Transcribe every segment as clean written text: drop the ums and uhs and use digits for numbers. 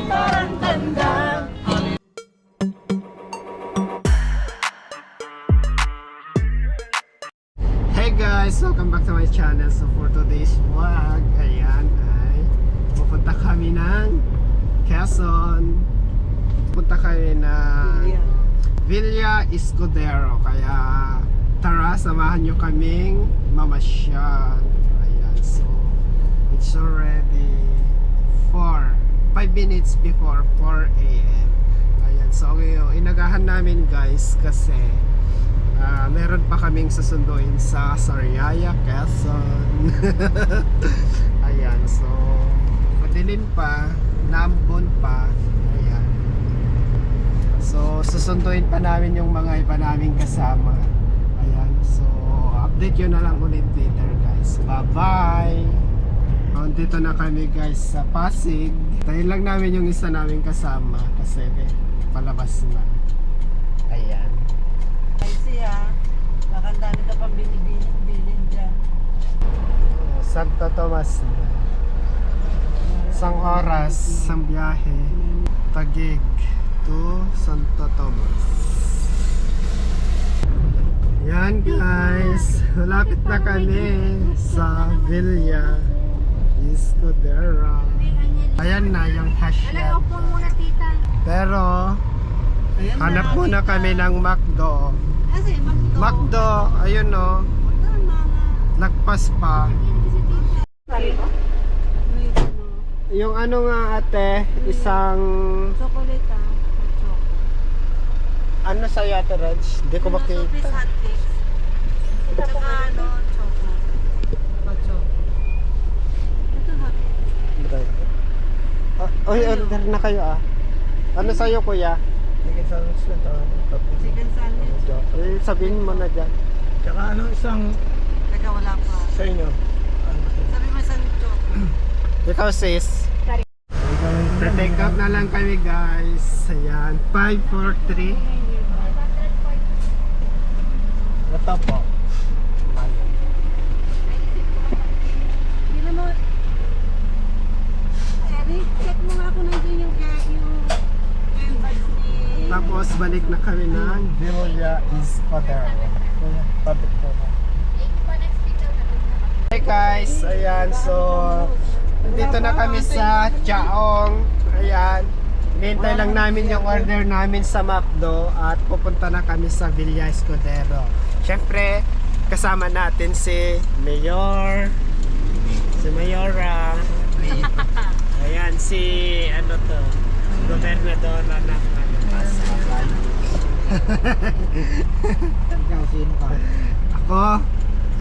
parang tanda. Hey guys! Welcome back to my channel. So for today's vlog, ayan ay pupunta kami ng Quezon. Pupunta kami ng Villa Escudero. Kaya tara, samahan nyo kaming mamasyal. Ayan, so it's already 5 minutes before 4 a.m. Ayan, so inagahan namin guys kasi meron pa kaming susunduin sa Sariaya, Quezon. Ayan, so madilim pa, naambon pa. Ayan, so susunduin pa namin yung mga iba naming kasama. Ayan, so update yun na lang ulit later guys. Bye bye. Dito na kami guys sa Pasig. Tayo lang namin yung isa naming kasama kasi palabas na. Ayan. Ay siya, baka ang dami ka pang bilin dyan. Santo Tomas na. Isang oras ang biyahe. Taguig to Santo Tomas. Yan guys, malapit na kami sa Villa Escudero. Ayan na yung hashtag. Pero hanap muna kami ng McDo. Kasi McDo, ayun o, lagpas pa. Yung ano nga ate, isang chocolate ano sa'yo ate Reg? Hindi ko makita. Tsaka ano, choco. Choco. Ito hotcakes. Oy, order na kayo ah. Ano sa'yo kuya? Chicken sandwich lang tayo. Chicken sandwich. Sabihin mo na dyan. Tsaka ano isang Teka, wala pa. sa inyo? Sabi mo isang choco. Ikaw sis. Pre-take out na lang kami guys. Ayan, 543. Ito po. Hindi mo. Eric, check mo nga kung nandiyan yung handbags ni... Tapos balik na kami ng Villa Escudero. Tabi ko na. Hey guys, ayan, so dito na kami sa Chaong. Ayan, hinihintay lang namin yung order namin sa McDo at pupunta na kami sa Villa Escudero. Siyempre, kasama natin si Mayor, si Mayora. Ayan, si ano to, Gobernadora ng Pasay. Ikaw, sino ka? Ako,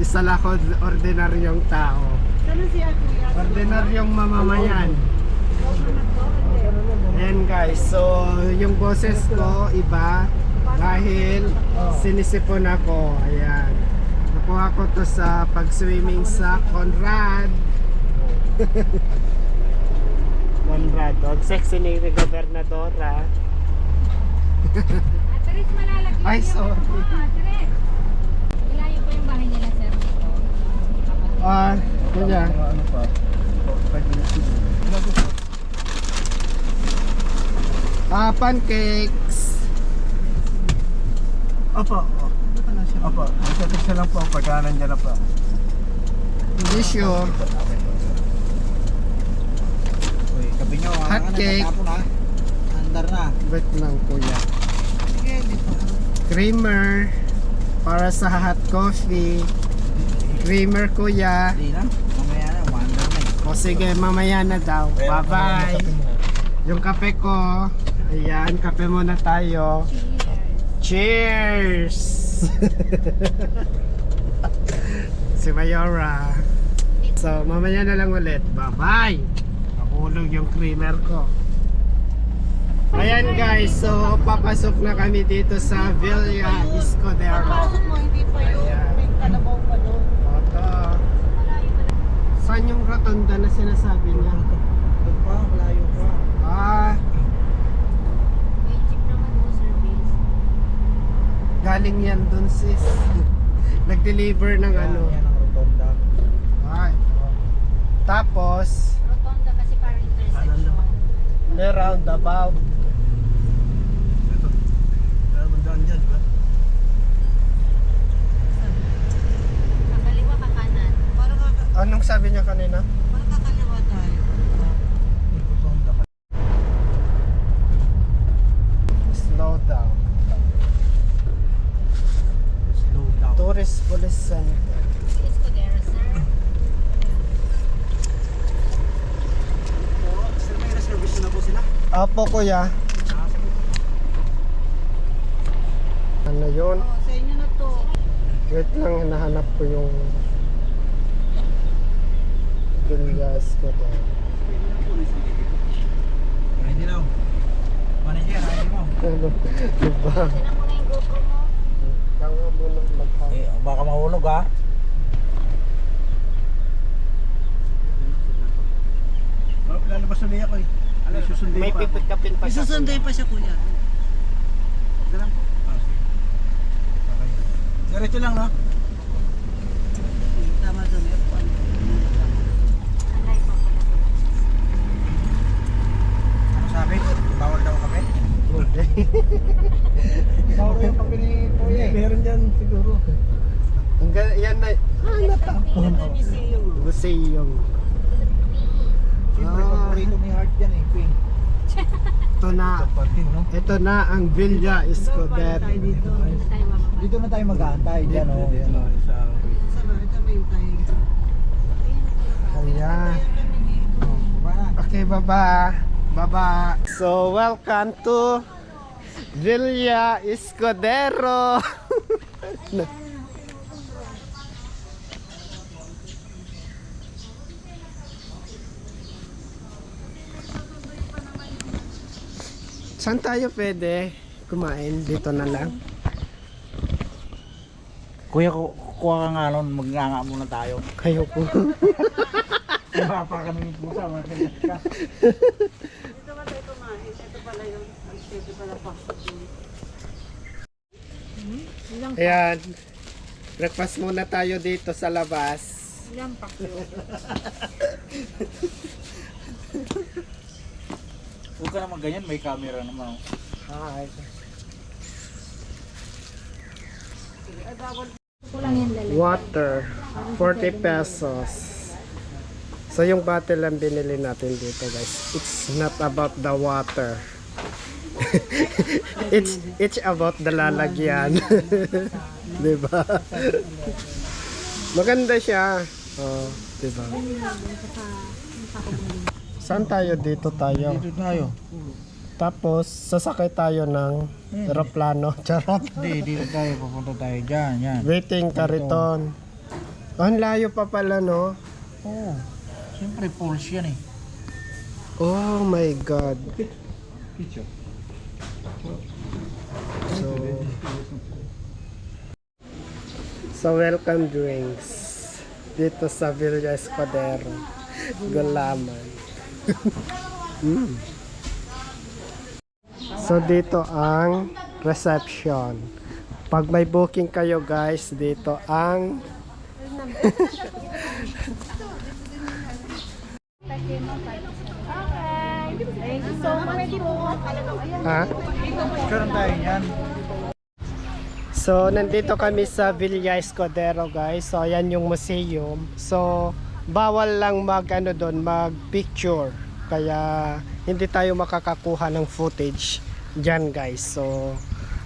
isa lang ako ordinaryong tao. Saan si Kuya? Ordinaryong mamamayan. Ayan guys, so yung boses ko iba dahil sinisipon ako. Ayan, nakuha ko to sa pag-swimming sa Conrad. Conrad, ang sexy ni Gobernadora. Ay, sorry. Malayo po yung bahay nila, sir, dito. Kuya. Ano pa? 5 minutes to go. Pancakes. Opo. Opo. Magsatik siya lang po pagka nandiyan na po. Hindi sure. Uy, gabi nyo. Hot cake. Andar na. Wait lang kuya. Sige, dito. Creamer para sa hot coffee. Creamer kuya. Hindi na. Mamaya na. Wonder na. O sige, mamaya na daw. Bye bye. Yung kape ko. Ayan, kape muna tayo. Cheers! Si Mayora. So, mamaya na lang ulit. Bye bye! Nahulog yung creamer ko. Ayan guys, so papasok na kami dito sa Villa Escudero. Pagpasok mo, hindi pa yung Ayan. may kalabaw pa doon. Oto. Saan yung rotonda na sinasabi niya? Doon pa. Malayo pa. May jeep naman po, service. Galing yan dun sis. Nag-deliver ng ano. Yan ang rotonda. Ito. Tapos, Rotonda kasi parang intersection. May roundabout. Ito. Kaya mandaan dyan, di ba? Kakaliwa ka kanan. Parang Anong sabi niya kanina? kakaliwa tayo. Uy, gusto kong dapat. Slow down. Slow down. Tourist Police Center. Escudero, sir. Sir, may reservation na po sila. Apo kuya. Ano yun? Oh, sa inyo na to. Wait lang, hinahanap ko yung Villas ko to. Ready now. Manager, ready mo. Ano? Diba? Sino muna yung GoPro mo? Kanga mo nang magpapalabas. Baka mahulog ha. Lalabas na niya ko eh. Susundin May pa ako. pipikapin pa siya. Isusunday pa siya kuya. Dalang po. Sige. Okay. Diretso lang no? Tama doon. F1. Alay pa pala. Ano sabi? Bawal daw kape? Bawal yung kape ni Kuya eh. Meron dyan siguro. Yan na. Natapon. Museum. Museum. Siyempre, paborito ni Heart yan eh. Queen. Ito na. Parking no? Ito na ang Villa Escudero. Tayo dito. Tayo mababa. Dito na tayo mag-aantay dyan oh. Dito sa... Saan ba? Ito may tayo. Ayan. Oh, baba na. Okay, baba. Baba. So, welcome to Villa Escudero. Saan tayo pwede kumain? Dito na lang. Kuya, kuha ka nga nun. Mag-nganga muna tayo. Kayo po. Baka pa kami pusa. Makinig ka. Dito ba tayo kumain? Ito pala yung ito pala pasok. Ilang Ayan. Breakfast muna tayo dito sa labas. Ilang pa. Huwag ka naman ganyan. May camera naman. Hi. Kulang yan lalagyan. Water. 40 pesos. So yung bottle lang binili natin dito guys. It's not about the water. it's about the lalagyan. Diba? Maganda siya. Oh, diba? Saan tayo? Dito tayo. Dito tayo. Tapos sasakay tayo ng eroplano. Charot. Hindi, dito tayo. Pupunta tayo dyan. Yan. Waiting kariton. Oh, ang layo pa pala no. Oo. Siyempre, pulse yan eh. Oh my God. So welcome drinks dito sa Villa Escudero. Gulaman. Mm. So dito ang reception. Pag may booking kayo guys, dito ang Thank you so much po. ha? Karoon tayo yan. So, nandito kami sa Villa Escudero, guys. So, ayan yung museum. So, bawal lang mag picture. Kaya, hindi tayo makakakuha ng footage dyan, guys. So,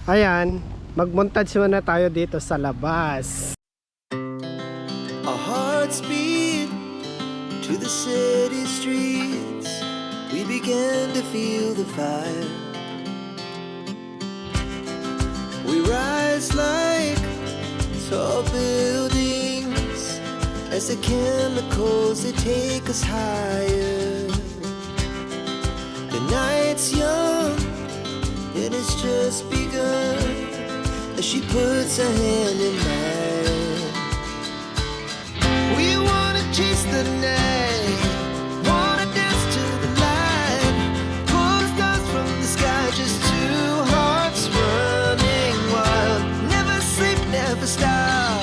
ayan. Mag-montage muna tayo dito sa labas. Our hearts beat to the city streets. We began to feel the fire. We rise like tall buildings as the chemicals they take us higher. The night's young and it's just begun as she puts her hand in mine. We wanna chase the night, wanna dance to the light, pull the stars from the sky, just two hearts running wild. Never sleep, never stop,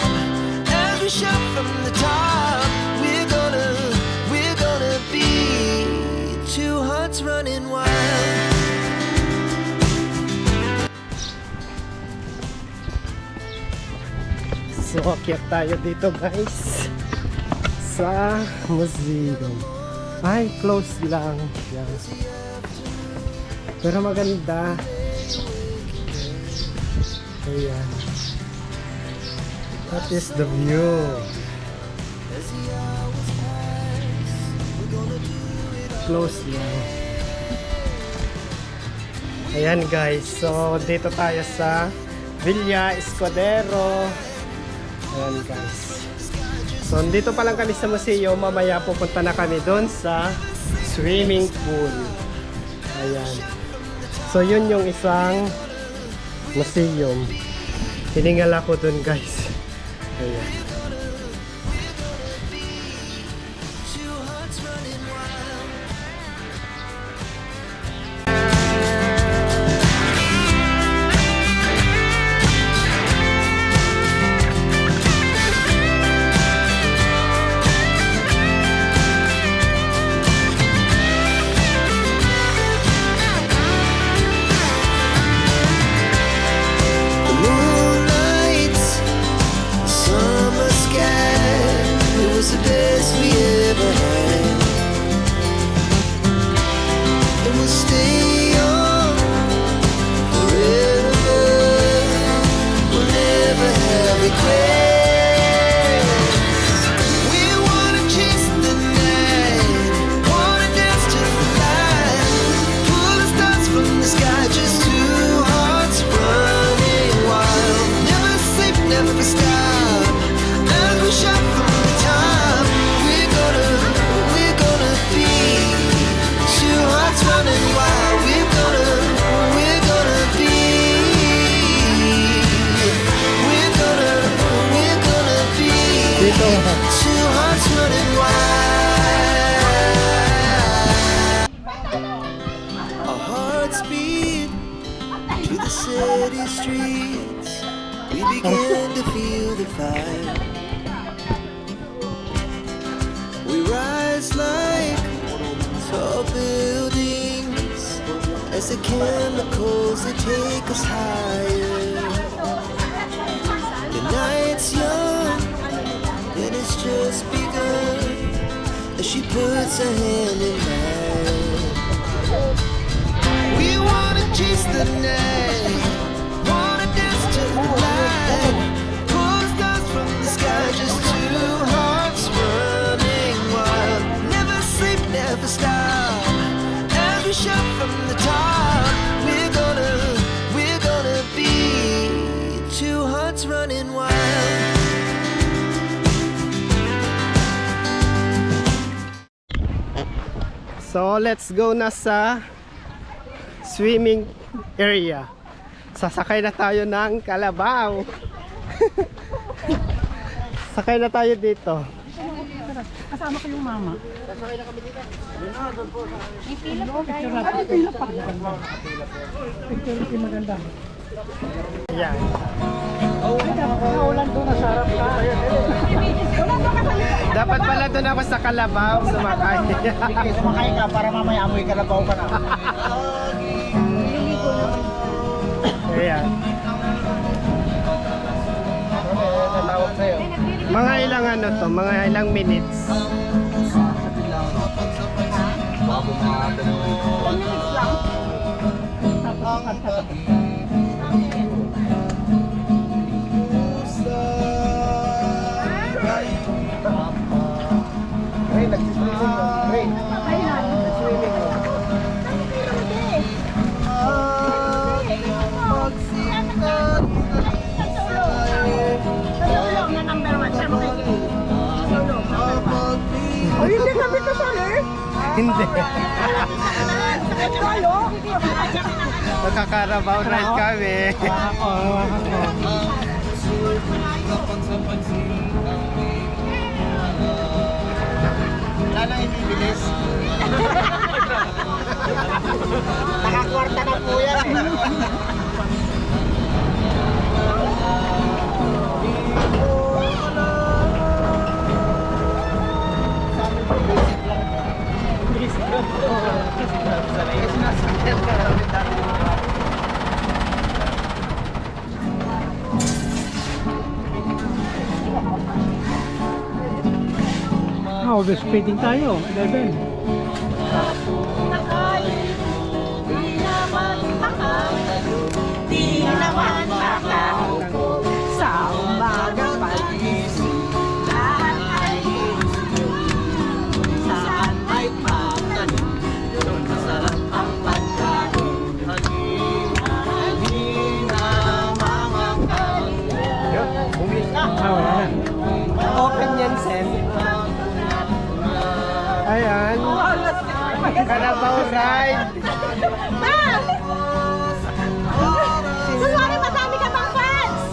as we shout from the top. We're gonna be two hearts running wild. So, akyat tayo dito guys sa museum. Ay, close lang. Yan. Pero maganda. Ayan. That is the view. Close lang. Ayan guys. So, dito tayo sa Villa Escudero. Ayan guys. So, dito pa lang kami sa museo. Mamaya pupunta na kami doon sa swimming pool. Ayan. So, yun yung isang museum. Hiningal ako doon guys. Ayan. The moonlight, summer sky, it was the best we ever had. And we'll stay on forever. We'll never have regrets. We wanna chase the night, wanna dance to the light, pull the stars from the sky, just two hearts running wild. Never sleep, never stop. As we shout from the top, we're gonna be two hearts running wild. We're gonna be. We're gonna be Dito. two hearts running wild. Our hearts beat to the city streets. We began to feel the fire. We rise like tall buildings as the chemicals they take us higher. The night's young and it's just begun as she puts her hand in mine. We wanna chase the night, wanna dance to the light, pull stars from the sky, just two hearts running wild. Never sleep, never stop. As we shout from the top, we're gonna be two hearts running wild. So, let's go na sa swimming area. Sasakay na tayo ng kalabaw. Sakay na tayo dito. Kasama ko yung mama. Ayan. Naulan doon, nasa harap ka. Dapat pala doon ako sa kalabaw sumakay. Sige, sumakay ka para mamaya amoy kalabaw ka na. Ayan. Natawag sa'yo. Mga ilang ano to, mga ilang minutes. Bago mga Ray, nagsiswimming mo. Ray, nagsiswimming mo. Hindi kami kasali. Hindi. Magkakarabaw ride kami. Wala nang ibibilis. Nakakwarta na po yan eh. Mag-overspeeding tayo. 11. Di naman makaupo sa umagang pag-isip. Lahat ay saan may pagkanin, doon masarap ang pagkain. Hangina mga kalya. Wala na. Open yan, Sen. Ayan. Carabao ride. Sorry, madami ka bang fans?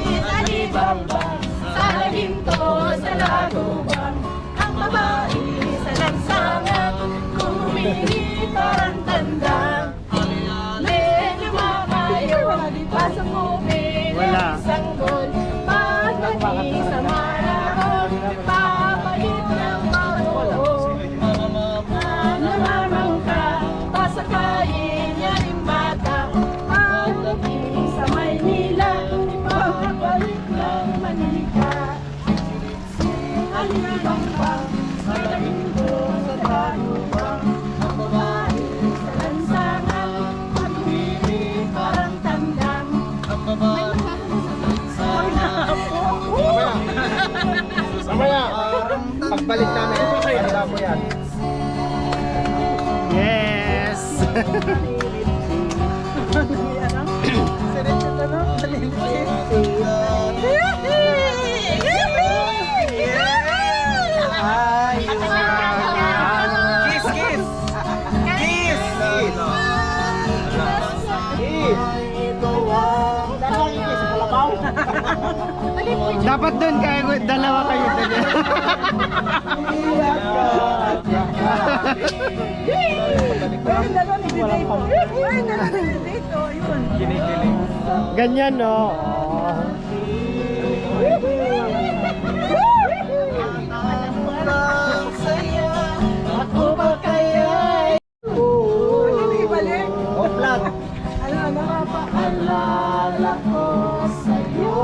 Alibambang, sa ginto, sa laguban, ang babae sa lansangan, kung humili parang tandang. Medyo makayo, pasok mo Wala. isang gol, pagdating sa marahon, papalit ng maroon. Namamang ka, pasakayin niya rin bata, pagdating sa Maynila, papalit ng Manika. Alibambang, sa ginto, sa laguban, ang babae sa lansangan, kung humili parang tandang. Mamaya, pagbalik namin, handa mo yan. Yes! Ay, kiss, kiss! Kiss! Kiss! Dapat doon kaya dalawa kayo doon. Ganyan, no? Ako ba kaya? Vlog. Napaalala ko sa'yo.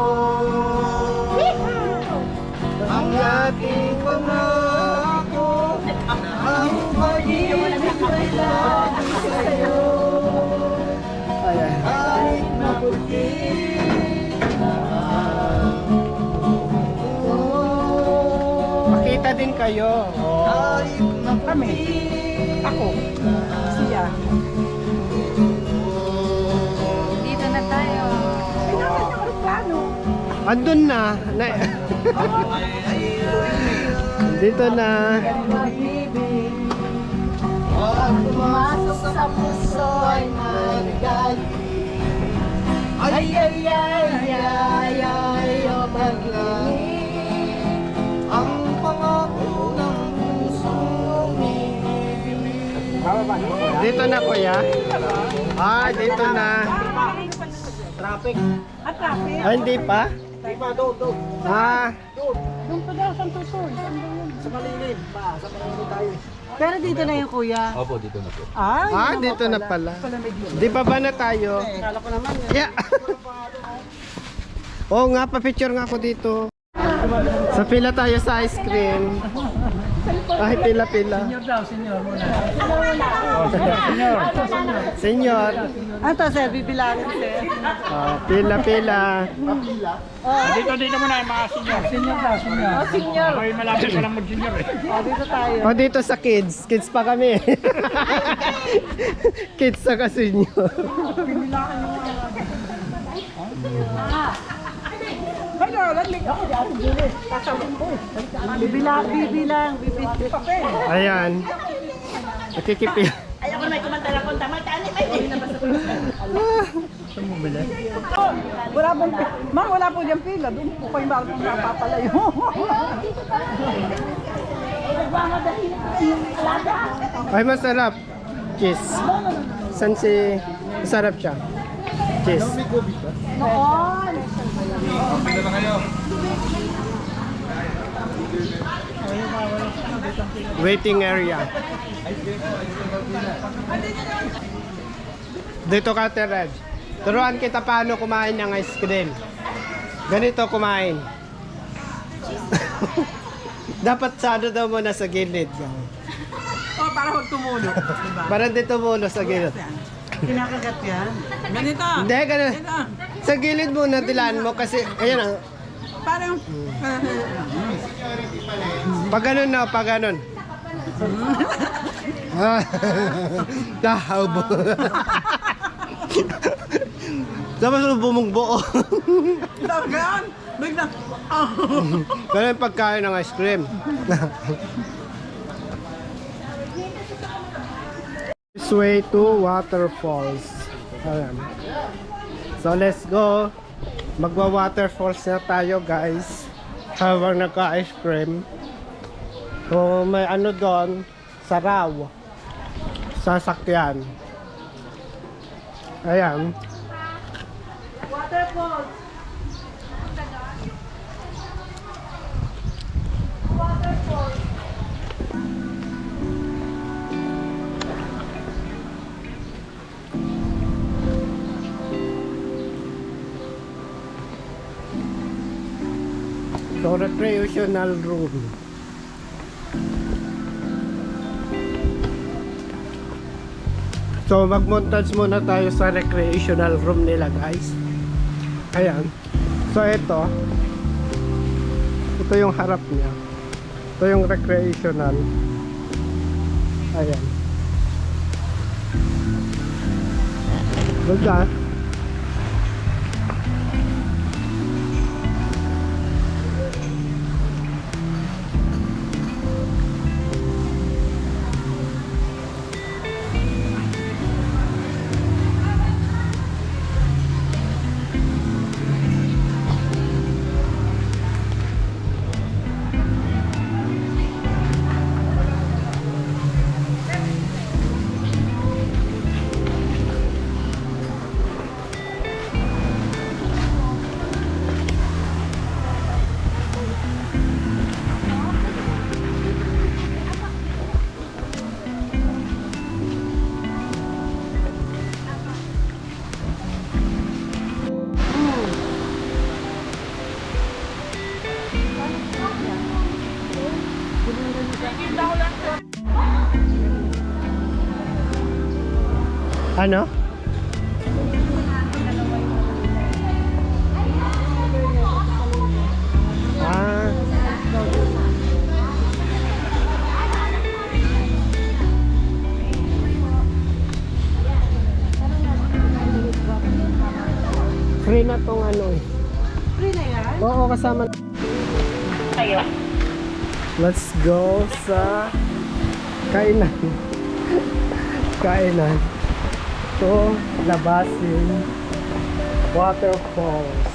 Ang ating pangako, Ang pag-ibig ay lagi sa'yo. ayan. Kahit mabuti Makita din kayo. kahit mabuti. Ako. Siya. Dito na tayo. Andun na. Dito na. Pag pumasok sa puso ay magaling. Ay, ay, ay, ay, ay, o pag-ibig. Ang pangako ng pusong ibig. Dito na, kuya. Ah, dito na. Traffic. Ah, hindi pa? Hindi pa, doon. Ah, Doon pa daw, saan tutoy? Sa malilim pa. Sa malilim tayo. Pero dito na yung kuya. Opo, dito na po. dito na pala. Di pa ba na tayo? Kala ko naman. Yeah. Oo nga, pa-picture nga ako dito. Sa pila tayo sa ice cream. Ay, pila-pila. Senior daw, senior muna. Senyor. Ano to, sir? Bibilangin, sir. Pila-pila. Dito muna yung mga senior. Senior daw, senior. Oh, senior. Ako'y malapit pa lang mag-senior eh. Oh, dito tayo. O, dito sa kids. Kids pa kami. Kids saka senior. Bibilang. Ayan. Nakikipil. Ayoko na kumantala kung tama-tani. Wala pong, ma'am, wala po diyang pila. Doon po kayo mapapalayo. Ay, masarap. Cheese. San si... Masarap siya. Cheese. Noon. Waiting area. Dito ka, Teraj. Turuan kita paano kumain ng ice cream. Ganito kumain. Dapat sa ano daw muna sa gilid. Oh, para huwag tumulo. Diba? Parang dito muna sa gilid. Kinakagat yan. Ganito. Hindi, ganun. Ganito. Sa gilid muna dilaan mo kasi, ayan ang, Parang, pag ganun na, pag ganun. Tahawbo. Tapos bumungbuo. dagan. Biglang, Ganun yung pagkain ng ice cream. This way to waterfalls. Ayan. So let's go. Magwa-waterfalls na tayo guys. Habang nagka-ice cream. So may ano doon, saraw. Sasakyan. Ayan. waterfalls. So recreational room. So mag-montage muna tayo sa recreational room nila guys. Ayan. So ito yung harap niya. Ito yung recreational. Ayan. Ganda. Ano? Ah. Free na tong ano eh. Free na yan? Oo, kasama. Kayo. Let's go sa kainan. Kainan. Ito, Labasin Waterfalls.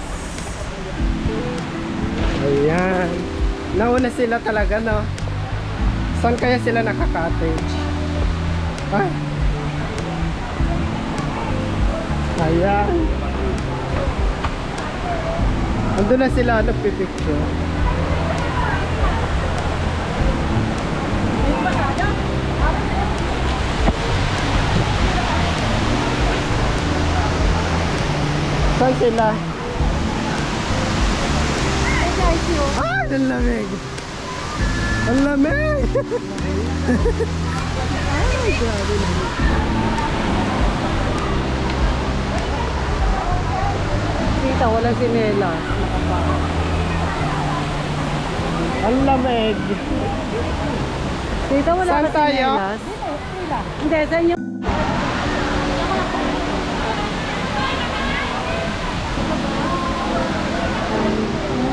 Ayan. Nauna sila talaga, no? Saan kaya sila nakaka-cottage? Ay. Ayan. Andun na sila nagpipicture. Saan sila? Ah, ang lamig. Ang lamig. Ay, grabe lamig. Tita, walang sinela. Ang lamig. Dito wala Saan ka tayo? sinelas? Hindi, sa inyo.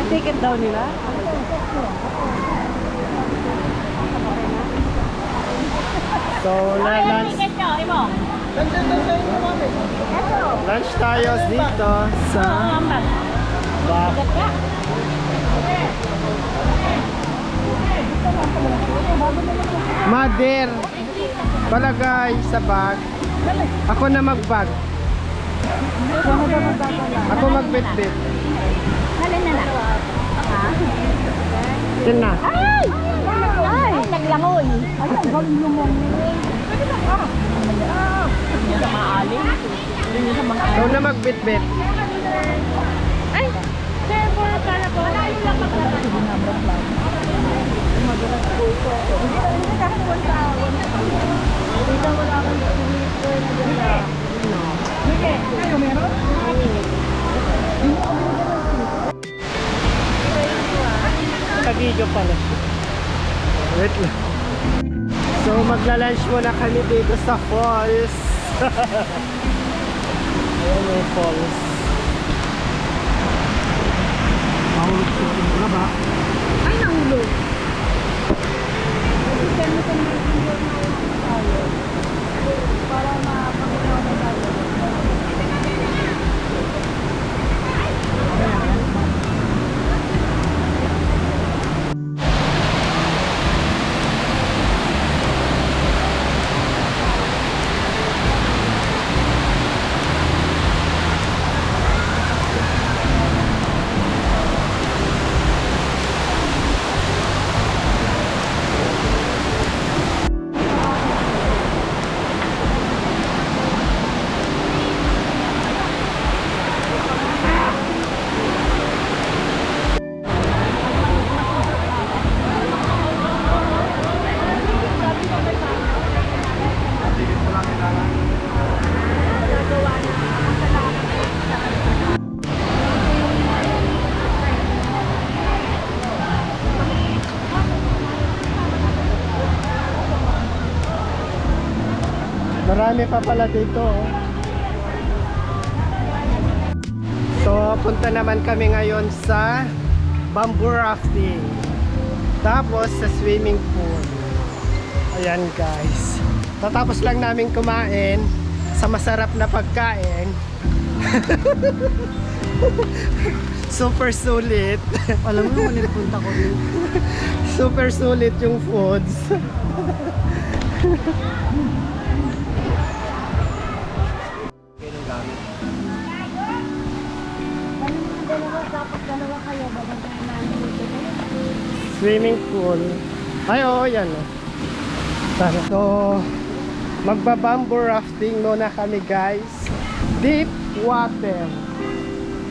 Ticket daw nila? So, lunch. Lunch tayo dito sa Bak. Mother, palagay sa bag. Ako na mag-bag. Ako mag-bit-bit. Halin na lang. Ha? Yun na. Ay! Ay! Naglangoy. Ay, ang galing lumong. Hindi sa maalim. Hindi sa mga Ikaw na mag-bit-bit. Ay! Sir, para po. Ka-video pala. Wait lang. So magla-lunch muna kami dito sa falls. Ayan yung falls. Mahulog sa na ba? Ay, nahulog. Para mapakinaw na tayo. Marami pa pala dito. Oh. So, punta naman kami ngayon sa bamboo rafting. Tapos sa swimming pool. Ayan guys. Tatapos lang namin kumain sa masarap na pagkain. Super sulit. Alam mo, nilipunta ko rin. Super sulit yung foods. Dalawa kayo, babagay na dito. Swimming pool. Ay, oo, yan. Oh. So, magbabamboo rafting muna kami guys. Deep water.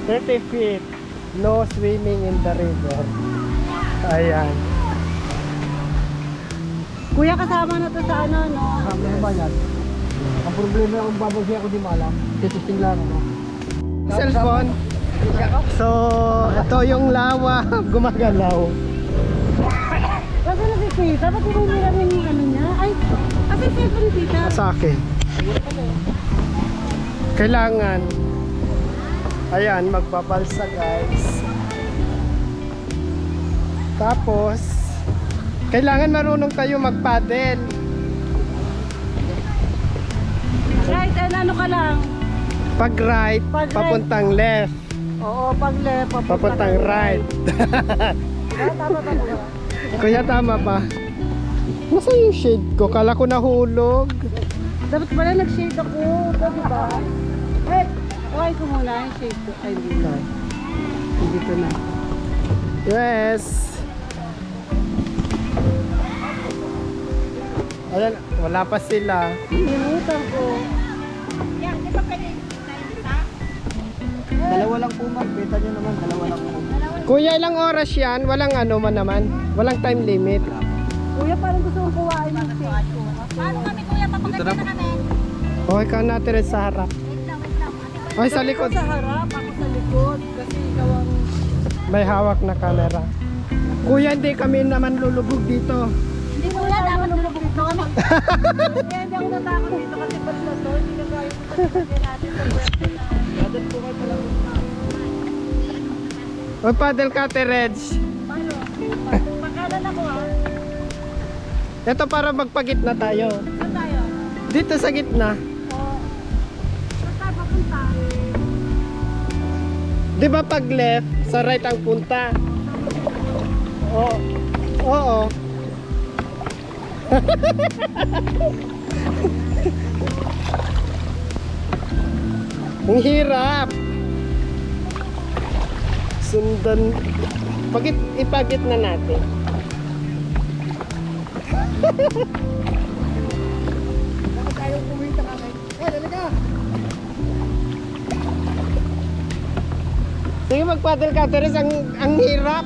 30 feet. No swimming in the river. Ayan. Kuya, kasama na to sa ano, no? Ano ba yan? Ang problema kung babagay ako di malam. Titisting lang ano. Cellphone. So, ito yung lawa. Gumagalaw. Kasi na si Tita, ba't hindi nila rin yung ano niya? Ay, kasi safe ni Tita. Sa akin. Kailangan. Ayan, magbabalsa guys. Tapos, kailangan marunong tayo magpaddle. Right, and ano ka lang? Pag right, Pag right. papuntang left. Oo, pag left, Papuntang right. Tama ba? Kuya, tama ba? Nasa yung shade ko? Kala ko nahulog. Dapat pala nag-shade ako. Ito, diba? Eh, okay ko muna yung shade ko. Ay, hindi na. Dito na. Yes. Ayan, wala pa sila. Ninutan ko. Dalawa lang po ma'am. Kita nyo naman. Dalawa lang po. Kuya, ilang oras yan? Walang ano man naman? Walang time limit. Kuya, parang gusto kong kuhain yung shade ko. Paano kami, Kuya? Papaganda na kami. Okay ka natin rin sa harap. Ay, sa likod. Ako sa harap, ako sa likod. Kasi ikaw ang... May hawak na camera. Kuya, hindi kami naman lulubog dito. Hindi mo na dapat lumubog dito kami. Kaya hindi ako natakot dito kasi pala na to. Hindi na tayo kasi natin sa pwede na. Dapat po kayo pala. O, paddle ka, Tereds. Paano? Pagkalan ako ha. Ito para magpagitna tayo. Saan tayo? Dito sa gitna. Oo. Saan tayo papunta? Di ba pag left, sa right ang punta? Oo. Oo. Ang hirap. Sundan. Ipagit na natin. Tayo kumita kami. Dalaga! Sige, mag-paddle ka, Teres. Ang hirap.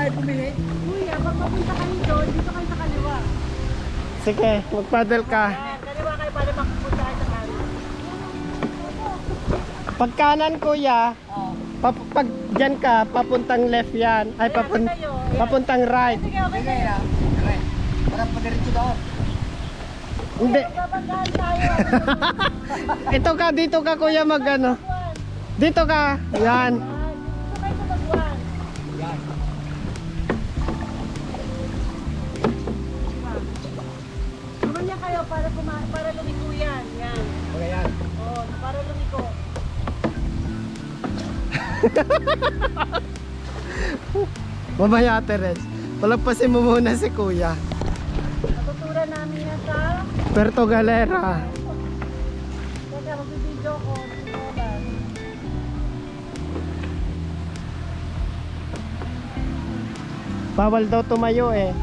tayo pumili. Kuya, pag mapunta kayo doon, dito kayo sa kaliwa. Sige, mag-paddle ka. Kaliwa kayo para makapunta kayo sa kaliwa. Pag kanan kuya, pag dyan ka, papuntang left yan. Ay, papuntang right. Sige, okay kayo. Parang padiretso doon. Hindi. Babanggaan tayo. Ito ka, dito ka kuya mag ano. Dito ka. Yan. Dito kayo sa Bagwan. Naman niya kayo para lumiko yan. Yan. Okay yan. Oo, para lumiko. Mamaya Teres. Palagpasin mo muna si kuya. Matuturan namin yan sa... Puerto Galera. Teka, magbibideo ko. Sinoban. Bawal daw tumayo eh.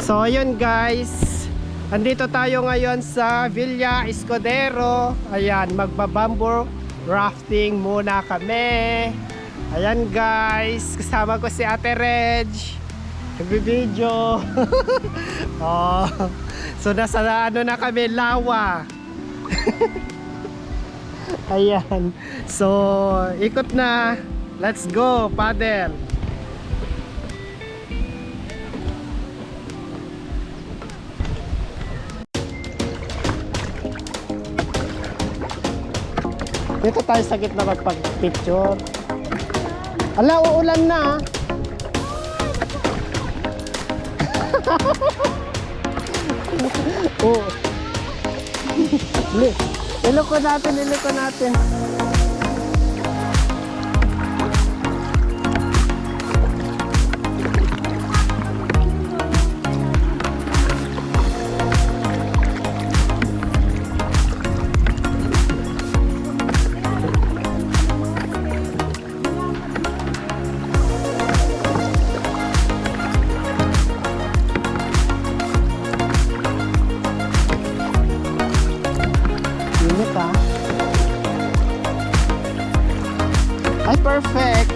So ayun guys, andito tayo ngayon sa Villa Escudero. Ayan, magbabamboo rafting muna kami. Ayan guys, kasama ko si Ate Reg. Nagbibideo. Oh. So nasa ano na kami, Lawa. Ayan. So ikot na. Let's go, paddle. Dito tayo sa gitna magpag-picture. Ala, uulan na. Oh. Iliko natin. Init ah. Ay, perfect.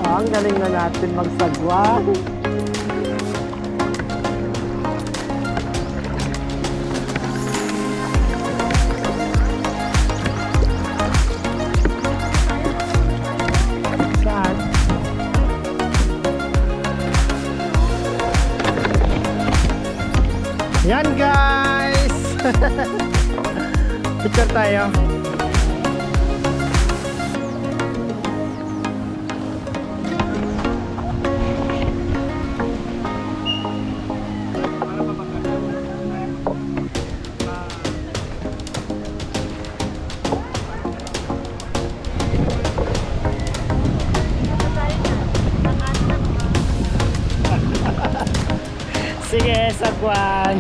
Ah, ang galing na natin magsagwa. Saan? Yan guys! Picture tayo. Sige, sagwan.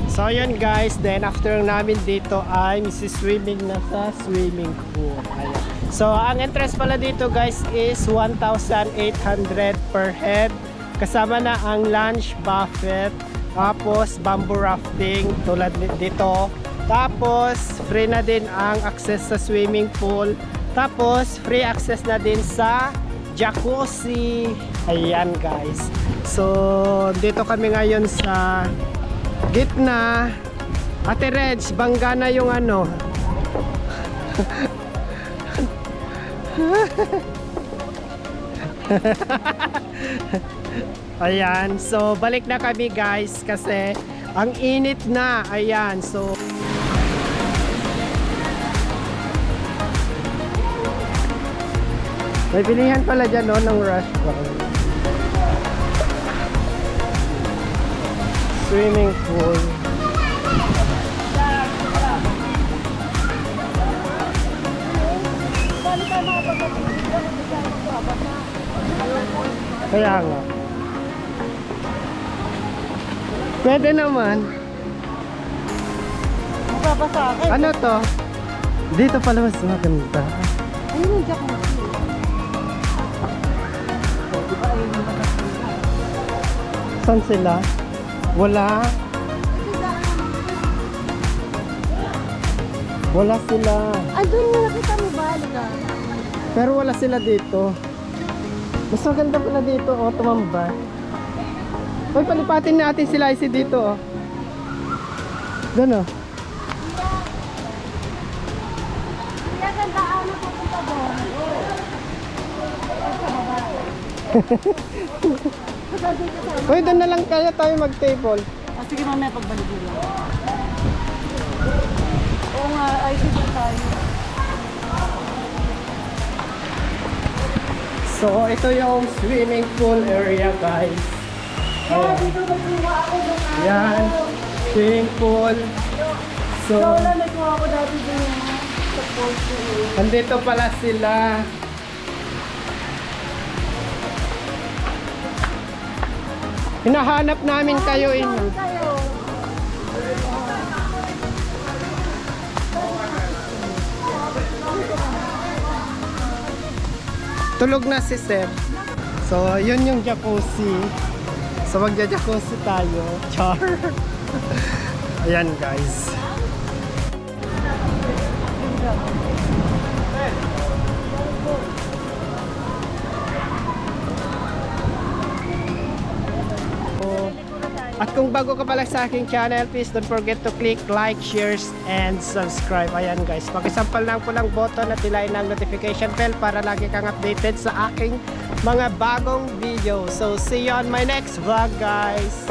So yun guys, then after namin dito ay swimming na sa swimming pool. Ayan. So ang entrance pala dito guys is 1,800 per head. Kasama na ang lunch buffet, tapos bamboo rafting tulad dito. Tapos free na din ang access sa swimming pool. Tapos free access na din sa jacuzzi. Ayan guys. So dito kami ngayon sa gitna. Ate Reg, bangga na yung ano. Ayan, so balik na kami guys kasi ang init na. Ayan, so may bilihan pala dyan no, ng rush bar. Swimming pool. Paano tayo makapagpapagod? Kaya nga. Pwede naman. Mababasa akin. Ano to? Dito pala mas maganda. Ayun yung jacuzzi. Saan sila? Wala. Wala sila. Andun mo nakita mo ba? Liga? Pero wala sila dito. Mas maganda pala dito, oh, tumamba. Hoy, palipatin natin sila isi dito, oh. Doon, oh. Kaya ganda ano pupunta doon. Hoy, doon na lang kaya tayo mag-table. Ah, sige mamaya pagbalik nila. Oo nga, ay sige tayo. So, ito yung swimming pool area, guys. Ayan. Yan, swimming pool. So, Nagkuha ko dati doon sa pool ko. andito pala sila. Hinahanap namin kayo Tulog na si Sir. So, yun yung jacuzzi. So, magja-jacuzzi tayo. Char. Ayan, guys. At kung bago ka pala sa aking channel, please don't forget to click like, shares, and subscribe. Ayan guys, pakisampal lang po lang button at hilahin ang notification bell para lagi kang updated sa aking mga bagong video. So see you on my next vlog guys.